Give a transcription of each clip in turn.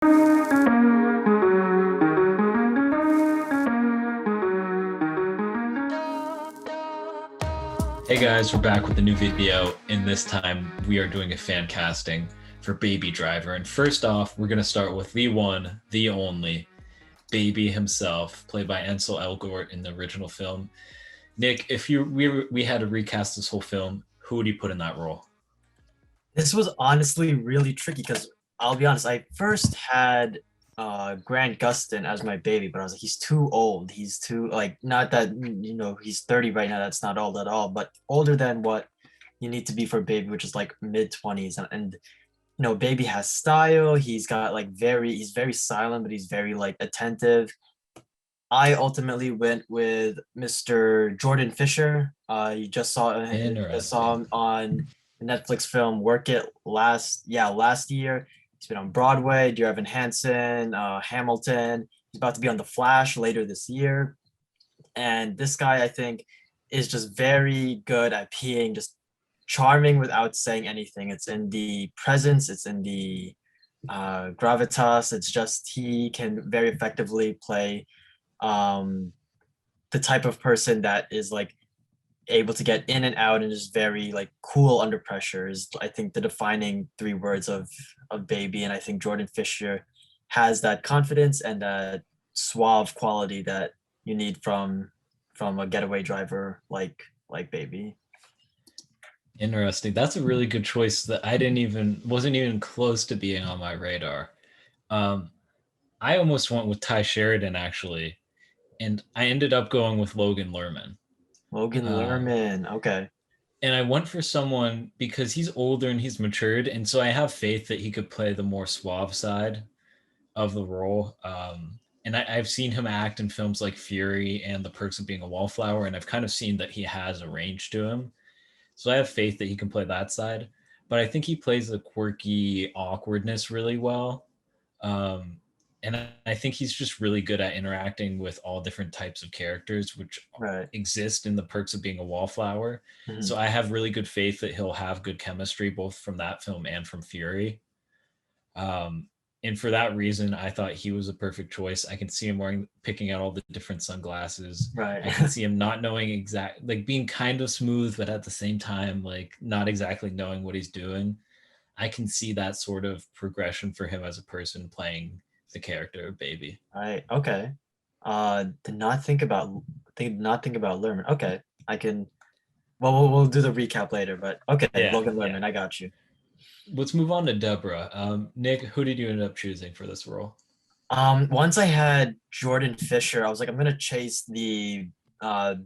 Hey guys, we're back with a new video, and this time we are doing a fan casting for Baby Driver. And first off, we're going to start with the one, the only, Baby himself, played by Ansel Elgort in the original film. Nick, if we had to recast this whole film, who would you put in that role? This was honestly really tricky because I'll be honest, I first had Grant Gustin as my baby, but I was like, he's too old. He's too like not that he's 30 right now. That's not old at all, but older than what you need to be for a baby, which is like mid-20s. And baby has style. He's got like he's very silent, but he's very like attentive. I ultimately went with Mr. Jordan Fisher. You just saw Interesting. him on the Netflix film Work It last year. He's been on Broadway, Dear Evan Hansen, Hamilton. He's about to be on The Flash later this year. And this guy, I think, is just very good at being just charming without saying anything. It's in the presence, it's in the gravitas. It's just he can very effectively play um, the type of person that is like able to get in and out and is very like cool under pressure is I think the defining three words of baby. And I think Jordan Fisher has that confidence and that suave quality that you need from a getaway driver like baby. Interesting. That's a really good choice that I didn't even wasn't even close to being on my radar. Um, I almost went with Ty Sheridan actually, and I ended up going with Logan Lerman. Logan Um, Lerman. Okay. and I went for someone because he's older and he's matured, and so I have faith that he could play the more suave side of the role. And I've seen him act in films like Fury and The Perks of Being a Wallflower, and I've kind of seen that he has a range to him. So I have faith that he can play that side. But I think he plays the quirky awkwardness really well. Um, and I think he's just really good at interacting with all different types of characters, which Right. exist in the perks of being a wallflower. So Mhm. I have really good faith that he'll have good chemistry both from that film and from Fury. Um, and for that reason, I thought he was a perfect choice. I can see him picking out all the different sunglasses. Right. I can see him not knowing like being kind of smooth, but at the same time, like not exactly knowing what he's doing. I can see that sort of progression for him as a person playing the character of Baby. Right. Okay. Did not think about Lerman. Okay. I can Well, we'll do the recap later, but okay, Yeah, Logan yeah. Lerman, I got you. Let's move on to Deborah. Nick, who did you end up choosing for this role? Once I had Jordan Fisher, I was like, I'm gonna chase the uh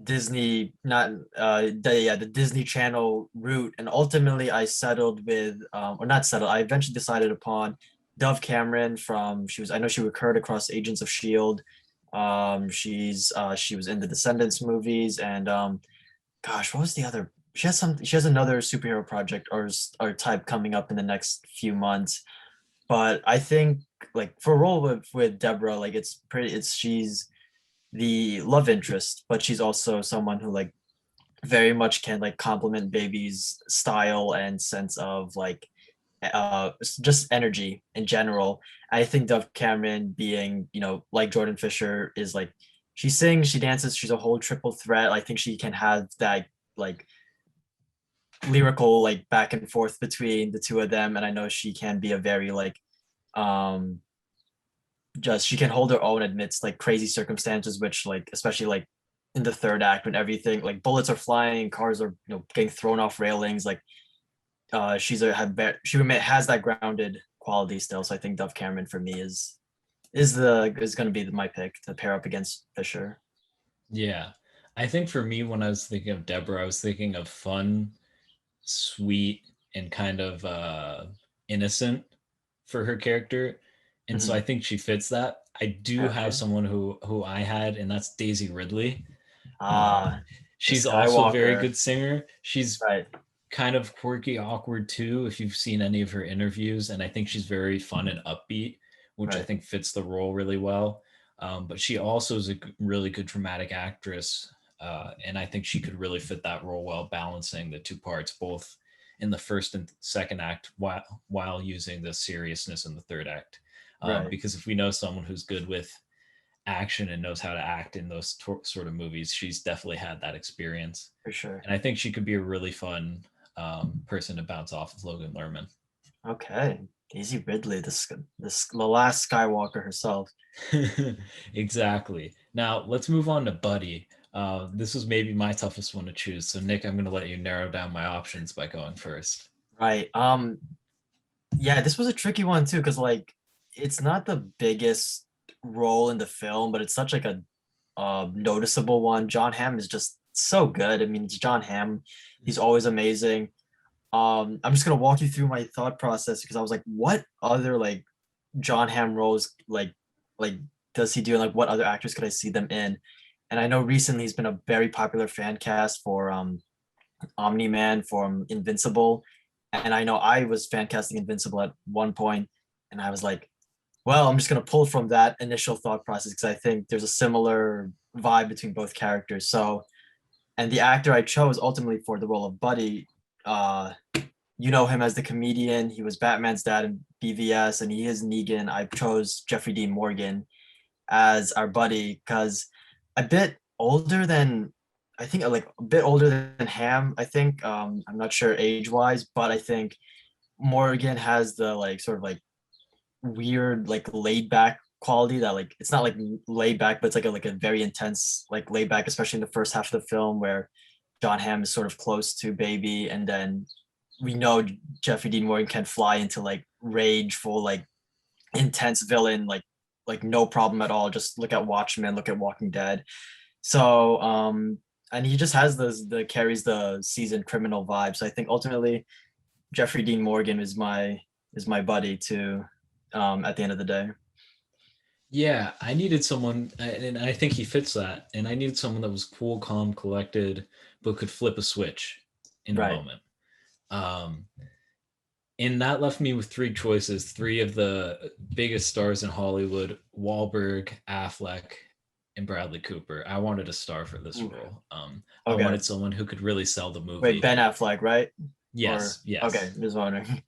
Disney, not the Disney Channel route, and ultimately I settled with, or not settled. I eventually decided upon Dove Cameron from I know she recurred across Agents of Shield. She was in the Descendants movies, and gosh, what was the other? She has another superhero project or type coming up in the next few months. But I think like for a role with Deborah, like she's the love interest, but she's also someone who like very much can like complement baby's style and sense of like just energy in general. I think Dove Cameron being, like Jordan Fisher is like she sings, she dances, she's a whole triple threat. I think she can have that like lyrical like back and forth between the two of them. And I know she can be a very like um just she can hold her own amidst like crazy circumstances, which like especially like in the third act when everything like bullets are flying, cars are getting thrown off railings, like she has that grounded quality still. So I think Dove Cameron for me is going to be my pick to pair up against Fisher. Yeah. I think for me, when I was thinking of Deborah, I was thinking of fun, sweet, and kind of innocent for her character. And so Mhm. I think she fits that. I do have Okay. someone who I had, and that's Daisy Ridley. Um, Ah, the she's also a very Skywalker. good singer. She's Right. kind of quirky, awkward too, if you've seen any of her interviews. And I think she's very fun and upbeat, which I Right. think fits the role really well. But she also is a really good dramatic actress. And I think she could really fit that role well, balancing the two parts, both in the first and second act while using the seriousness in the third act. Right. Because if we know someone who's good with action and knows how to act in those sort of movies, she's definitely had that experience. For sure. And I think she could be a really fun person to bounce off of Logan Lerman. Okay. Daisy Ridley, the last Skywalker herself. Exactly. Now let's move on to Buddy. This was maybe my toughest one to choose. So Nick, I'm going to let you narrow down my options by going first. Right. Yeah, this was a tricky one too, because like it's not the biggest role in the film, but it's such like a noticeable one. John Hamm is just so good. I mean, it's John Hamm. He's always amazing. I'm just gonna walk you through my thought process because I was like, what other like John Hamm roles like does he do? And like what other actors could I see them in? And I know recently he's been a very popular fan cast for Omni Man from Invincible. And I know I was fan casting Invincible at one point, and I was like, well, I'm just gonna pull from that initial thought process because I think there's a similar vibe between both characters. So, and the actor I chose ultimately for the role of Buddy, uh, you know him as the comedian. He was Batman's dad in BVS, and he is Negan. I chose Jeffrey Dean Morgan as our buddy because a bit older than I think like a bit older than Ham. I think I'm not sure age wise, but I think Morgan has the like sort of like weird like laid back quality that like it's not like laid back, but it's like a very intense like laid back, especially in the first half of the film where John Hamm is sort of close to baby, and then we know Jeffrey Dean Morgan can fly into like rageful like intense villain like no problem at all. Just look at Watchmen, look at Walking Dead. So and he just has the carries the seasoned criminal vibe. So I think ultimately Jeffrey Dean Morgan is my buddy to at the end of the day. Yeah, I needed someone, and I think he fits that. And I needed someone that was cool, calm, collected, but could flip a switch in a Right. moment. Um, and that left me with three choices, three of the biggest stars in Hollywood: Wahlberg, Affleck, and Bradley Cooper. I wanted a star for this Ooh, role. I okay. wanted someone who could really sell the Wait, movie. Ben Affleck, right? Or Yes, okay, yes. just wondering.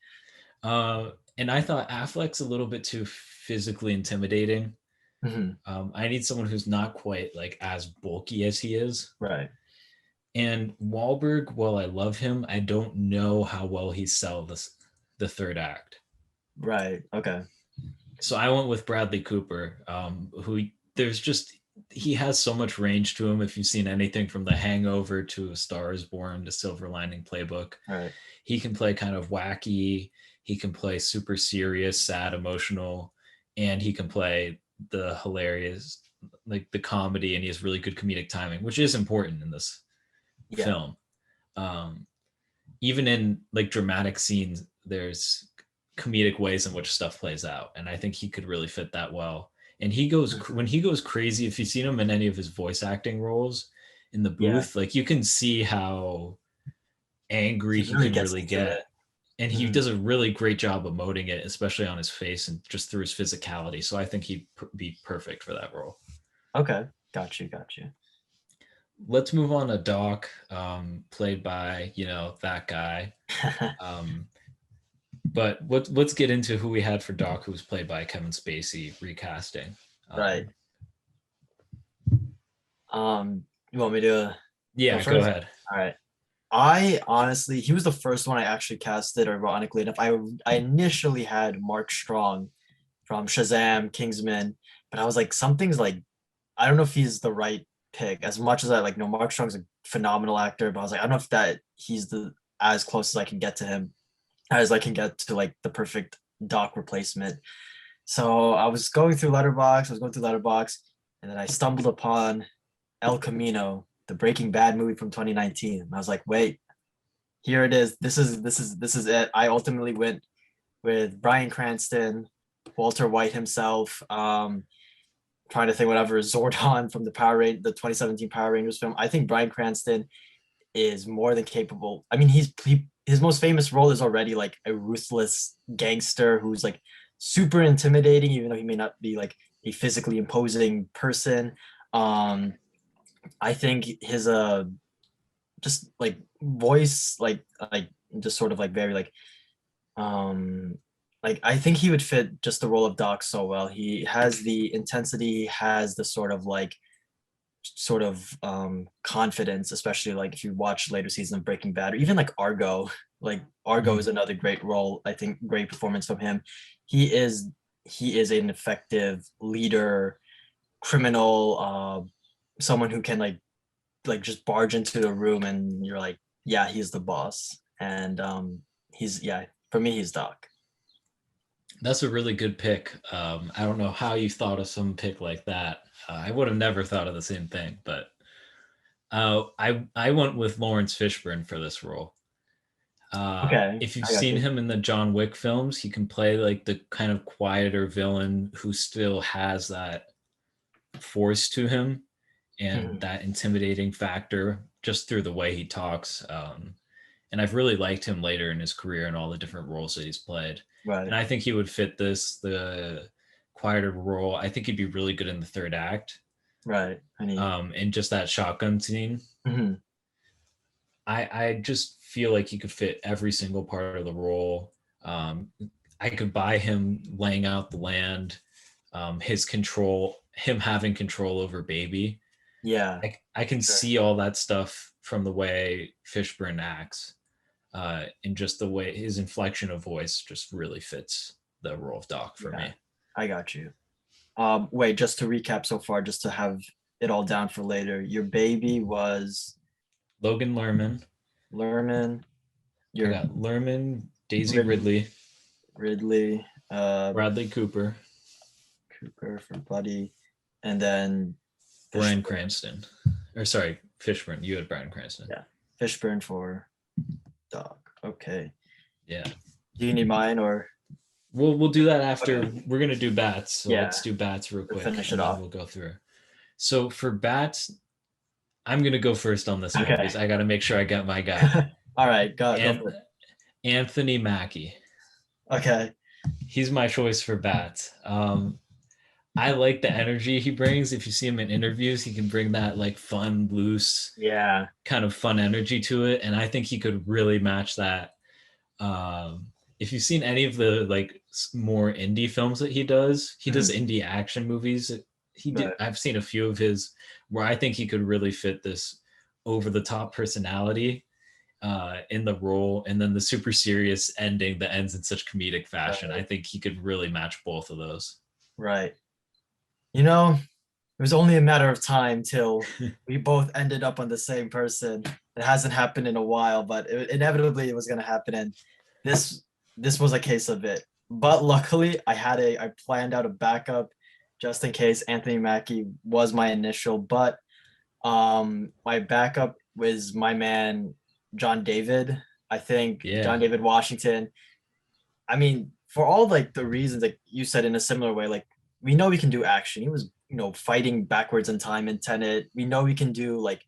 And I thought Affleck's a little bit too physically intimidating. Mhm. I need someone who's not quite like as bulky as he is. Right. And Wahlberg, while I love him, I don't know how well he sells the third act. Right. Okay. So I went with Bradley Cooper, who there's just he has so much range to him. If you've seen anything from The Hangover to A Star Is Born to Silver Lining Playbook, Right. he can play kind of wacky. He can play super serious, sad, emotional, and he can play the hilarious, like the comedy, and he has really good comedic timing, which is important in this Yeah. film. Um, Even in like dramatic scenes, there's comedic ways in which stuff plays out, and I think he could really fit that well. And he goes when Mhm. he goes crazy. If you've seen him in any of his voice acting roles in the Yeah. booth, like you can see how angry He he really can gets really into get, it. and he Mhm. does a really great job emoting it, especially on his face and just through his physicality. So I think he'd be perfect for that role. Okay. Got you. Got you. Let's move on to Doc, played by that guy. Um, but let's get into who we had for Doc, who was played by Kevin Spacey, recasting. Right. Um, You want me to go yeah, go first? ahead. All right. I honestly, he was the first one I actually casted, ironically enough. I initially had Mark Strong from Shazam, Kingsman, but I was like, something's like, I don't know if he's the right pick. As much as I like, no, Mark Strong's a phenomenal actor, but I was like, I don't know if that he's the as close as I can get to him, as I can get to like the perfect Doc replacement. So I was going through Letterbox, and then I stumbled upon El Camino, the Breaking Bad movie from 2019. And I was like, wait, here it is. This is it. I ultimately went with Bryan Cranston, Walter White himself. Trying to think whatever Zordon from the 2017 Power Rangers film. I think Bryan Cranston is more than capable. I mean, his most famous role is already like a ruthless gangster who's like super intimidating, even though he may not be like a physically imposing person. Um, I think his just like voice, like just sort of like very like I think he would fit just the role of Doc so well. He has the intensity, has the sort of confidence, especially like if you watch later season of Breaking Bad or even like Argo. Like Argo is Mhm. another great role, I think, great performance from him. He is he is an effective leader, criminal, someone who can like just barge into the room and you're like, yeah, he's the boss. And he's yeah, for me he's Doc. That's a really good pick. I don't know how you thought of some pick like that. I would have never thought of the same thing, but I went with Lawrence Fishburne for this role. Okay, If you've I got seen you. him in the John Wick films, he can play like the kind of quieter villain who still has that force to him and Mhm. that intimidating factor just through the way he talks. And I've really liked him later in his career and all the different roles that he's played. And Right, I think he would fit the quieter role. I think he'd be really good in the third act. right. I mean, And just that shotgun scene. mhm. I just feel like he could fit every single part of the role. Um, I could buy him laying out the land, his control, him having control over baby. Yeah, I for can sure. see all that stuff from the way Fishburne acts, and just the way his inflection of voice just really fits the role of Doc for Yeah, me. I got you. Wait, just to recap so far, just to have it all down for later. Your baby was Logan Lerman, Lerman, I your got Lerman, Daisy Rid- Ridley, Ridley, Bradley Cooper, Cooper for Buddy, and then Bryan Fishburne. Cranston. Or sorry, Fishburne. You had Bryan Cranston. Yeah, Fishburne for Doc. Okay. Yeah. Do you need mine or We'll do that okay? after we're gonna do bats. So Yeah, let's do bats real to quick finish it and then off. we'll go through. So for bats, I'm gonna go first on this one Okay. because I gotta make sure I get my guy. All right, go And for it. Anthony Mackie. Okay. He's my choice for bats. I like the energy he brings. If you see him in interviews, he can bring that like fun, loose, Yeah. kind of fun energy to it. And I think he could really match that. If you've seen any of the like more indie films that he does Mhm. indie action movies. He did. Right. I've seen a few of his where I think he could really fit this over the top personality in the role, and then the super serious ending that ends in such comedic fashion. I Right. think he could really match both of those. Right. You know, it was only a matter of time till we both ended up on the same person. It hasn't happened in a while, but inevitably it was going to happen. And this this was a case of it. But luckily, I planned out a backup just in case Anthony Mackie was my initial. But my backup was my man John David. I think Yeah. John David Washington. I mean, for all like the reasons like you said in a similar way, like we know we can do action. He was, fighting backwards in time in Tenet. We know we can do like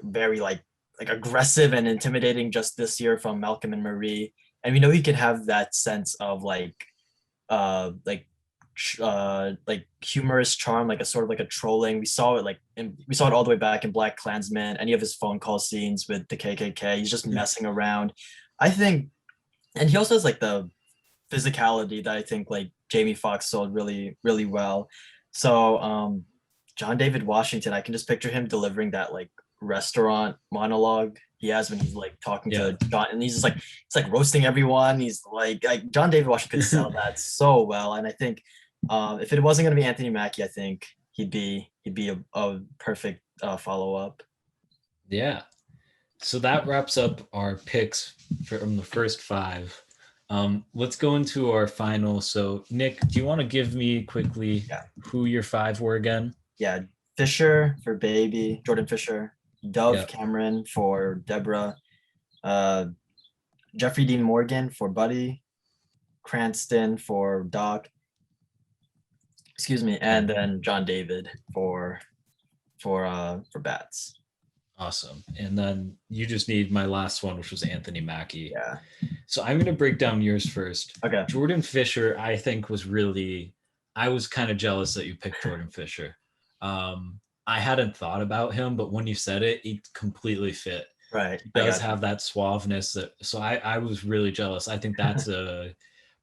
very like aggressive and intimidating just this year from Malcolm and Marie. And we know he can have that sense of like humorous charm, like a sort of like a trolling. We saw it all the way back in Black Klansman, any of his phone call scenes with the KKK. He's just messing around. I think, and he also has like the physicality that I think like Jamie Foxx sold really, really well. So John David Washington, I can just picture him delivering that like restaurant monologue he has when he's like talking Yeah. to John, and he's like roasting everyone. He's like John David Washington could sell that so well, and I think if it wasn't going to be Anthony Mackie, I think he'd be a perfect follow up. Yeah. So that wraps up our picks from the first five. Let's go into our final. So, Nick, do you want to give me quickly Yeah, who your five were again? yeah. Fisher for Baby, Jordan Fisher, Dove Yeah. Cameron for Deborah, uh, Jeffrey Dean Morgan for Buddy, Cranston for Doc, excuse me, and And then John David for Bats. awesome. And then you just need my last one, which was Anthony Mackie. Yeah. So I'm going to break down yours first. Okay. Jordan Fisher, I think, I was kind of jealous that you picked Jordan Fisher. I hadn't thought about him, but when you said it, he completely fit. Right. He I does got you. have that suaveness so I was really jealous. I think that's a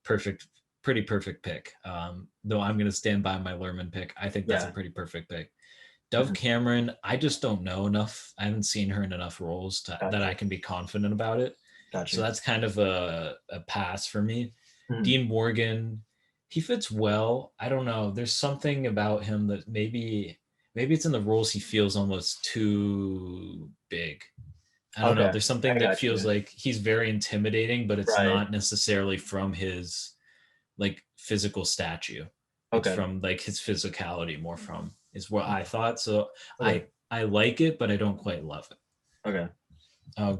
perfect, pretty perfect pick. Though I'm gonna stand by my Lerman pick. I think that's a Yeah. pretty perfect pick. Dove Mhm. Cameron, I just don't know enough. I haven't seen her in enough roles that Got I you. can be confident about it. Got So you. that's kind of a pass for me. Mhm. Dean Morgan, he fits well. I don't know. There's something about him that maybe it's in the roles he feels almost too big. I don't know. Okay. There's something I that got feels you. like he's very intimidating, but it's Right. not necessarily from his like physical statue. It's Okay. from like his physicality more from is what Mhm. I thought. So Okay. I like it, but I don't quite love it. Okay.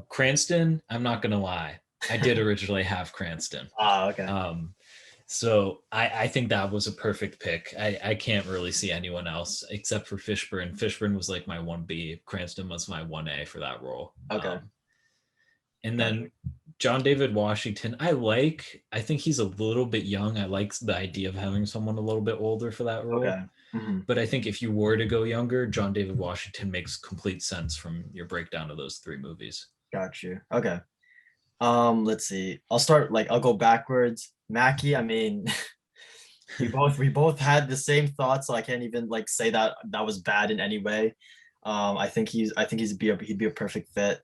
Cranston, I'm not gonna lie. I did originally have Cranston. Okay. Um, so I think that was a perfect pick. I can't really see anyone else except for Fishburne. Fishburne was like my 1B. Cranston was my 1A for that role. Okay. And Got you. then John David Washington, I think he's a little bit young. I like the idea of having someone a little bit older for that role. Okay. Hmm. But I think if you were to go younger, John David Washington makes complete sense from your breakdown of those three movies. Got you. Okay. Let's see. I'll start like I'll go backwards. Mackie, I mean, we both had the same thoughts, so I can't even like say that that was bad in any way. He'd be a perfect fit.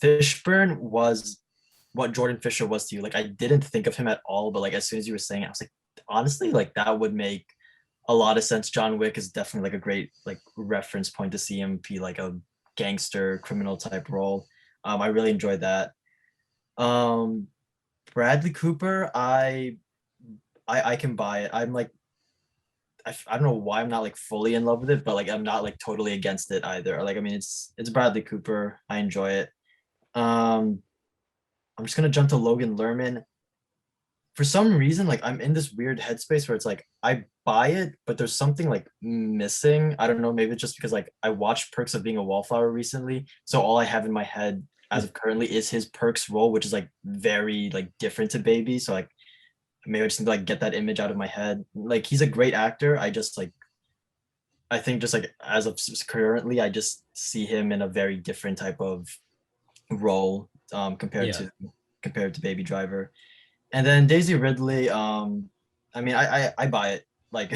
Fishburne was what Jordan Fisher was to you. Like I didn't think of him at all, but like as soon as you were saying it, I was like, honestly, like that would make a lot of sense. John Wick is definitely like a great like reference point to see him be like a gangster criminal type role. I really enjoyed that. Um, Bradley Cooper, I can buy it. I'm like I don't know why I'm not like fully in love with it, but like I'm not like totally against it either. Like I mean it's Bradley Cooper. I enjoy it. Um, I'm just gonna jump to Logan Lerman. For some reason, like I'm in this weird headspace where it's like I buy it, but there's something like missing. I don't know, maybe it's just because like I watched Perks of Being a Wallflower recently. So all I have in my head as of currently is his Perks role, which is like very like different to Baby. So like maybe I just need to like get that image out of my head. Like he's a great actor. I just like I think just like as of currently, I just see him in a very different type of role Yeah. compared to Baby Driver. And then Daisy Ridley, I mean I buy it. Like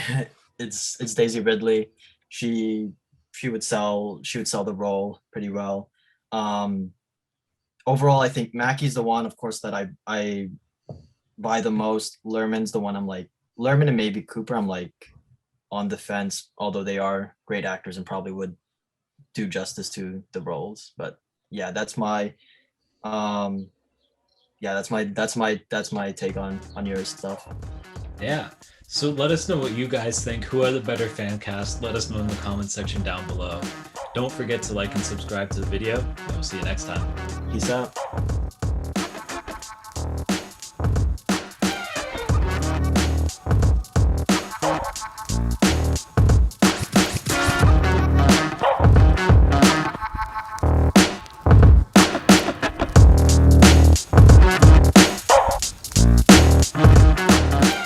it's Daisy Ridley. She she would sell the role pretty well. Um Overall I think Mackie's the one of course that I buy the most. Lerman's the one I'm like Lerman and maybe Cooper I'm like on the fence, although they are great actors and probably would do justice to the roles. But yeah, um that's my take on your stuff. Yeah. So let us know what you guys think. Who are the better fan cast? Let us know in the comment section down below. Don't forget to like and subscribe to the video, and we'll see you next time. Peace out.